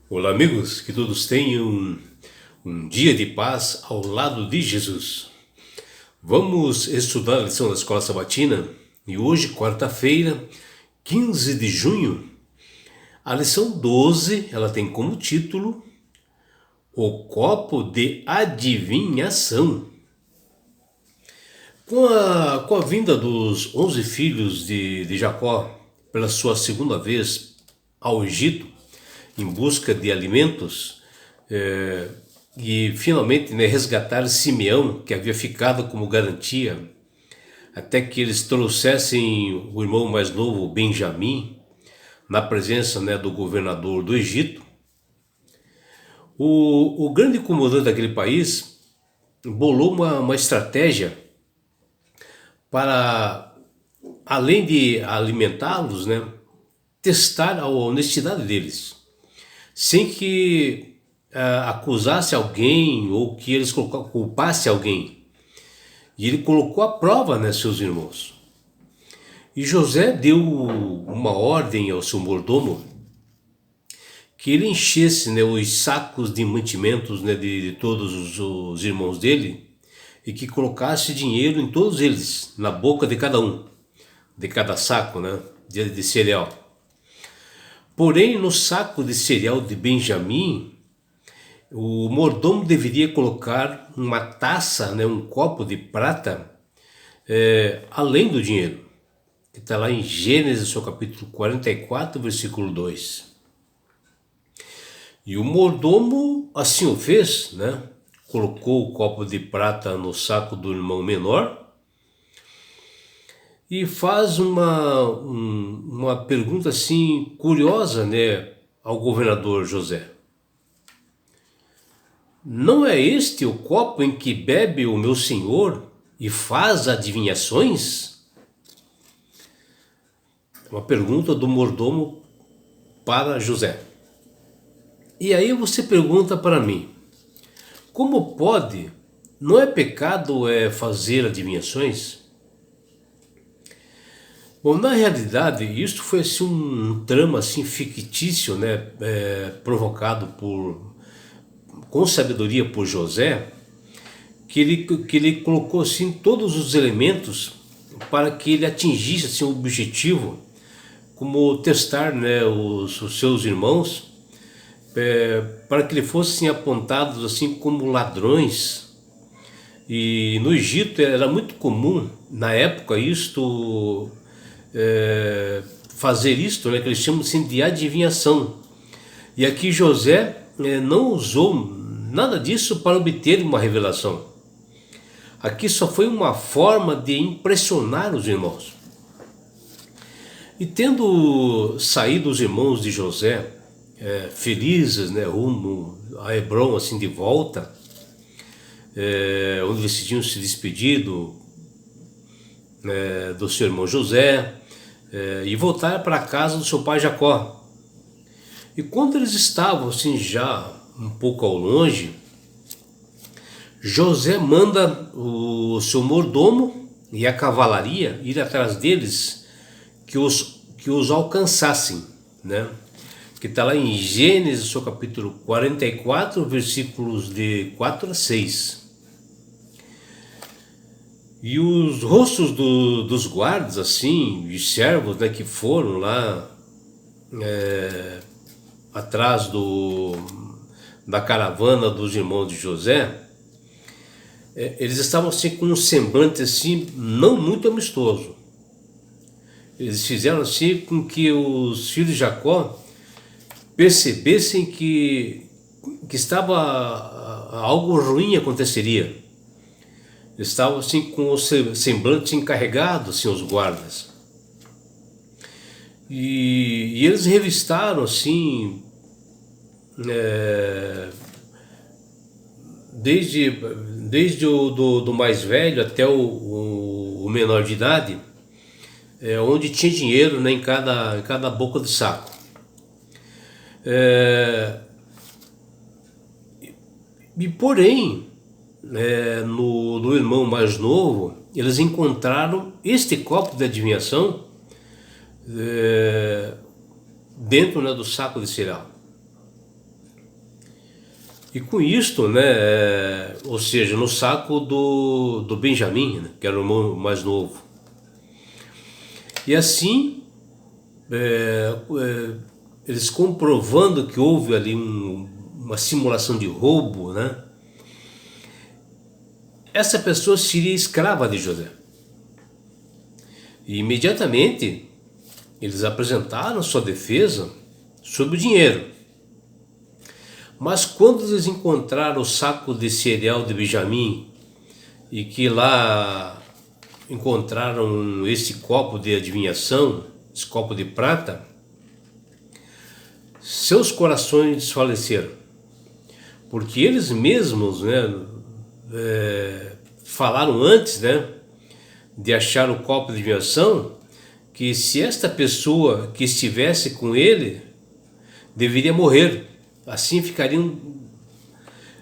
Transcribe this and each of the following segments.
Olá, amigos, que todos tenham um dia de paz ao lado de Jesus. Vamos estudar a lição da Escola Sabatina e hoje, quarta-feira, 15 de junho, a lição 12, ela tem como título O Copo de Adivinhação. Com a vinda dos 11 filhos de Jacó pela sua segunda vez ao Egito, em busca de alimentos, e finalmente, resgatar Simeão, que havia ficado como garantia, até que eles trouxessem o irmão mais novo, Benjamim, na presença, do governador do Egito. O grande comandante daquele país bolou uma estratégia para, além de alimentá-los, testar a honestidade deles, sem que acusasse alguém ou que eles culpassem alguém. E ele colocou à prova, seus irmãos. E José deu uma ordem ao seu mordomo que ele enchesse, os sacos de mantimentos, de todos os irmãos dele, e que colocasse dinheiro em todos eles, na boca de cada um, de cada saco, de cereal. Porém, no saco de cereal de Benjamim, o mordomo deveria colocar uma taça, um copo de prata, além do dinheiro, que está lá em Gênesis, seu capítulo 44, versículo 2. E o mordomo assim o fez, colocou o copo de prata no saco do irmão menor e faz uma pergunta assim curiosa, ao governador José. Não é este o copo em que bebe o meu senhor e faz adivinhações? Uma pergunta do mordomo para José. E aí você pergunta para mim, como pode? Não é pecado fazer adivinhações? Bom, na realidade, isso foi assim, um trama assim, fictício, provocado com sabedoria por José, que ele colocou assim, todos os elementos para que ele atingisse assim, o objetivo, como testar os seus irmãos, para que eles fossem apontados assim como ladrões. E no Egito era muito comum, na época, fazer isto, que eles chamam assim, de adivinhação. E aqui José não usou nada disso para obter uma revelação. Aqui só foi uma forma de impressionar os irmãos. E tendo saído os irmãos de José felizes, rumo a Hebrom, assim, de volta, onde eles tinham se despedido do seu irmão José, e voltaram para a casa do seu pai Jacó. E quando eles estavam assim já um pouco ao longe, José manda o seu mordomo e a cavalaria ir atrás deles, que os alcançassem, que está lá em Gênesis, seu capítulo 44, versículos de 4 a 6. E os rostos dos guardas, assim, e servos, que foram lá atrás da caravana dos irmãos de José, eles estavam assim com um semblante assim, não muito amistoso. Eles fizeram assim com que os filhos de Jacó percebessem que estava algo ruim aconteceria. Eles estavam assim com o semblante encarregado, assim, os guardas. E eles revistaram assim, desde do mais velho até o menor de idade, onde tinha dinheiro, em cada boca do saco. E porém, no irmão mais novo, eles encontraram este copo de adivinhação dentro do saco de cereal. E com isto, né, ou seja, no saco do Benjamim, né, que era o irmão mais novo. E assim, eles comprovando que houve ali uma simulação de roubo, né, essa pessoa seria escrava de José. E imediatamente eles apresentaram sua defesa sobre o dinheiro. Mas quando eles encontraram o saco de cereal de Benjamim e que lá encontraram esse copo de adivinhação, esse copo de prata, seus corações desfaleceram, porque eles mesmos, né, falaram antes, né, de achar o copo de adivinhação, que se esta pessoa que estivesse com ele deveria morrer, assim ficariam.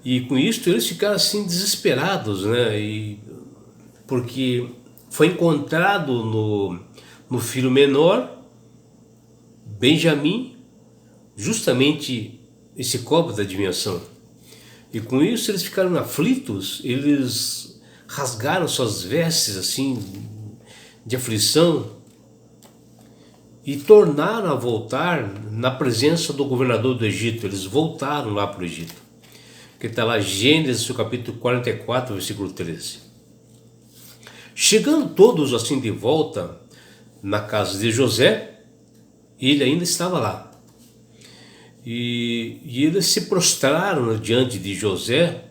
E com isso eles ficaram assim desesperados, né, porque foi encontrado no filho menor, Benjamim, justamente esse copo da adivinhação. E com isso eles ficaram aflitos, eles rasgaram suas vestes assim de aflição e tornaram a voltar na presença do governador do Egito. Eles voltaram lá para o Egito, que está lá Gênesis capítulo 44, versículo 13. Chegando todos assim de volta na casa de José, ele ainda estava lá. E eles se prostraram diante de José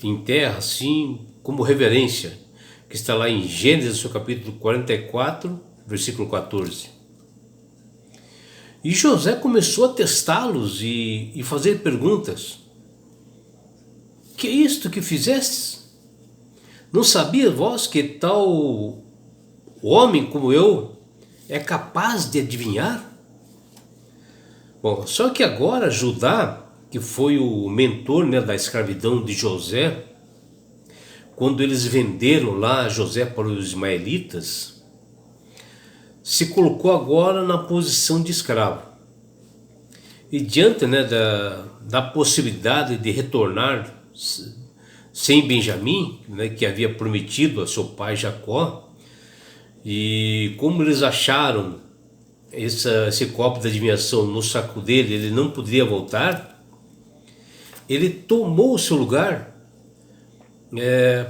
em terra, assim como reverência, que está lá em Gênesis capítulo 44, versículo 14. E José começou a testá-los e fazer perguntas. Que é isto que fizestes? Não sabia vós que tal homem como eu é capaz de adivinhar? Bom, só que agora Judá, que foi o mentor, né, da escravidão de José, quando eles venderam lá José para os ismaelitas, se colocou agora na posição de escravo. E diante, né, da possibilidade de retornar sem Benjamim, né, que havia prometido a seu pai Jacó, e como eles acharam esse copo de adivinhação no saco dele, ele não poderia voltar, ele tomou o seu lugar,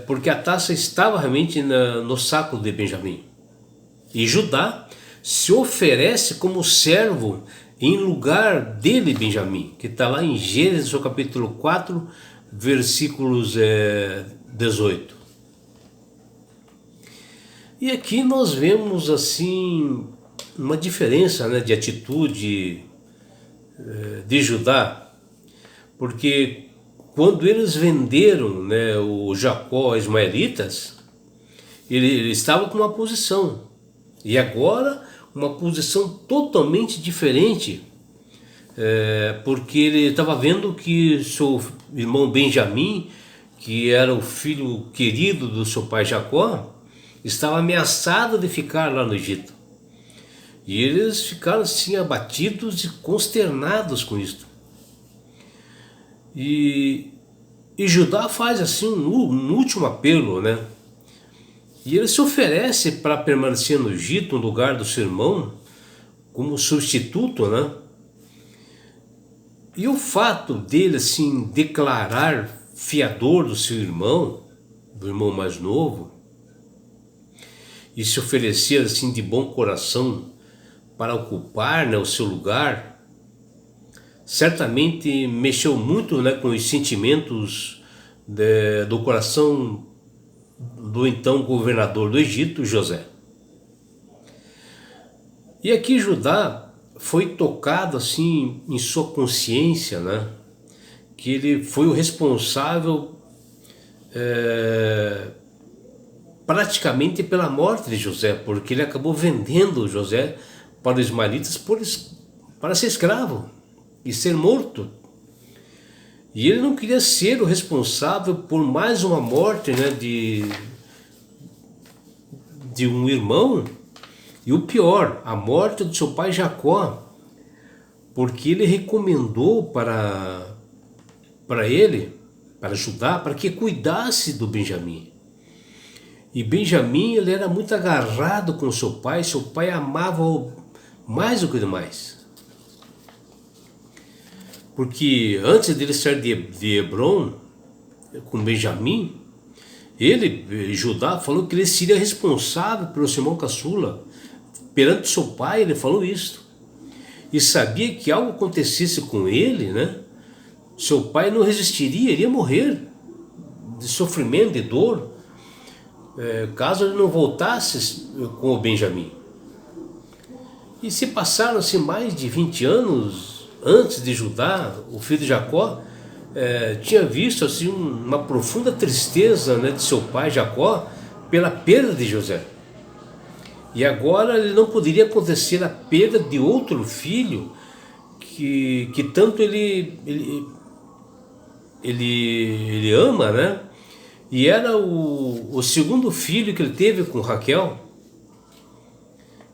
porque a taça estava realmente no saco de Benjamim. E Judá se oferece como servo em lugar dele, Benjamim, que está lá em Gênesis, capítulo 4, versículos 18. E aqui nós vemos assim uma diferença, né, de atitude de Judá, porque quando eles venderam, né, o Jacó aos ismaelitas, ele estava com uma posição, e agora uma posição totalmente diferente, porque ele estava vendo que seu irmão Benjamim, que era o filho querido do seu pai Jacó, estava ameaçado de ficar lá no Egito. E eles ficaram assim abatidos e consternados com isso. E Judá faz assim um último apelo, né? E ele se oferece para permanecer no Egito, no lugar do seu irmão, como substituto, né? E o fato dele assim declarar fiador do seu irmão, do irmão mais novo, e se oferecer assim de bom coração para ocupar, né, o seu lugar, certamente mexeu muito, né, com os sentimentos do coração do então governador do Egito, José. E aqui Judá foi tocado assim em sua consciência, né, que ele foi o responsável praticamente pela morte de José, porque ele acabou vendendo José para os ismaelitas para ser escravo e ser morto. E ele não queria ser o responsável por mais uma morte, né, de um irmão, e o pior, a morte do seu pai Jacó, porque ele recomendou para para ele, para Judá, para que cuidasse do Benjamim. E Benjamim, ele era muito agarrado com seu pai amava-o mais do que demais. Porque antes dele sair de Hebron, com Benjamim, Judá, falou que ele seria responsável pelo seu irmão caçula. Perante seu pai, ele falou isso. E sabia que algo acontecesse com ele, né? Seu pai não resistiria, iria morrer de sofrimento, de dor, caso ele não voltasse com o Benjamim. E se passaram-se mais de 20 anos antes de Judá, o filho de Jacó, tinha visto assim uma profunda tristeza, né, de seu pai Jacó pela perda de José. E agora ele não poderia acontecer a perda de outro filho que tanto ele ama, né? E era o segundo filho que ele teve com Raquel.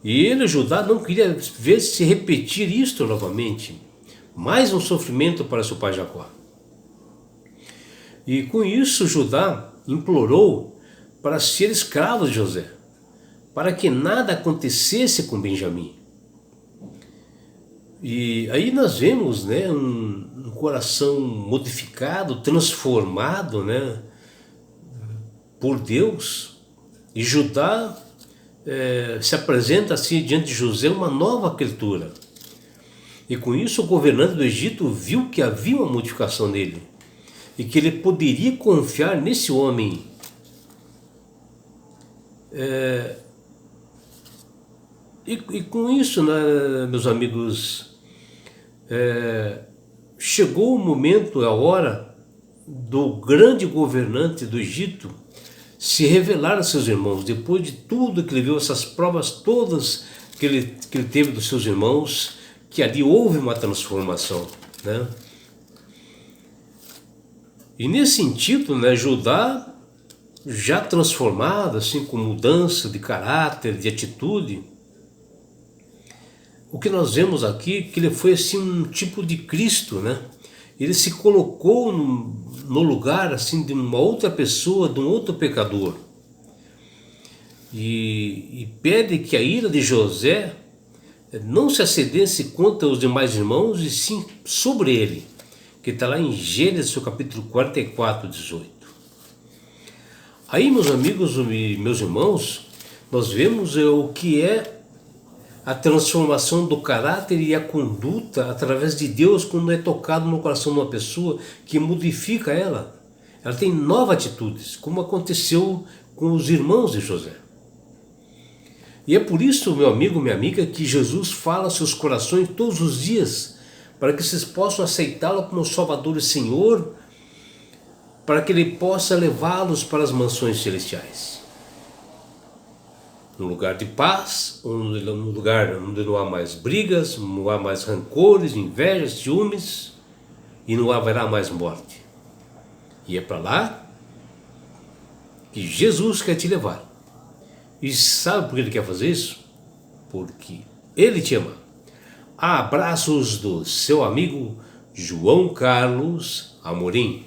E ele, Judá, não queria ver se repetir isto novamente. Mais um sofrimento para seu pai Jacó. E com isso Judá implorou para ser escravo de José, para que nada acontecesse com Benjamim. E aí nós vemos, né, um coração modificado, transformado, né, por Deus. E Judá se apresenta assim diante de José uma nova criatura. E com isso o governante do Egito viu que havia uma modificação nele e que ele poderia confiar nesse homem. E com isso, né, meus amigos, chegou o momento, a hora do grande governante do Egito se revelar a seus irmãos. Depois de tudo que ele viu, essas provas todas que ele teve dos seus irmãos, que ali houve uma transformação, né? E nesse sentido, né, Judá, já transformado, assim, com mudança de caráter, de atitude, o que nós vemos aqui, que ele foi assim um tipo de Cristo, né? Ele se colocou no lugar assim de uma outra pessoa, de um outro pecador. E pede que a ira de José não se acendesse contra os demais irmãos, e sim sobre ele, que está lá em Gênesis, capítulo 44, 18. Aí, meus amigos e meus irmãos, nós vemos o que é a transformação do caráter e a conduta através de Deus quando é tocado no coração de uma pessoa, que modifica ela. Ela tem novas atitudes, como aconteceu com os irmãos de José. E é por isso, meu amigo, minha amiga, que Jesus fala aos seus corações todos os dias, para que vocês possam aceitá-lo como Salvador e Senhor, para que Ele possa levá-los para as mansões celestiais. Um lugar de paz, um lugar onde não há mais brigas, não há mais rancores, invejas, ciúmes, e não haverá mais morte. E é para lá que Jesus quer te levar. E sabe por que Ele quer fazer isso? Porque Ele te ama. Abraços do seu amigo João Carlos Amorim.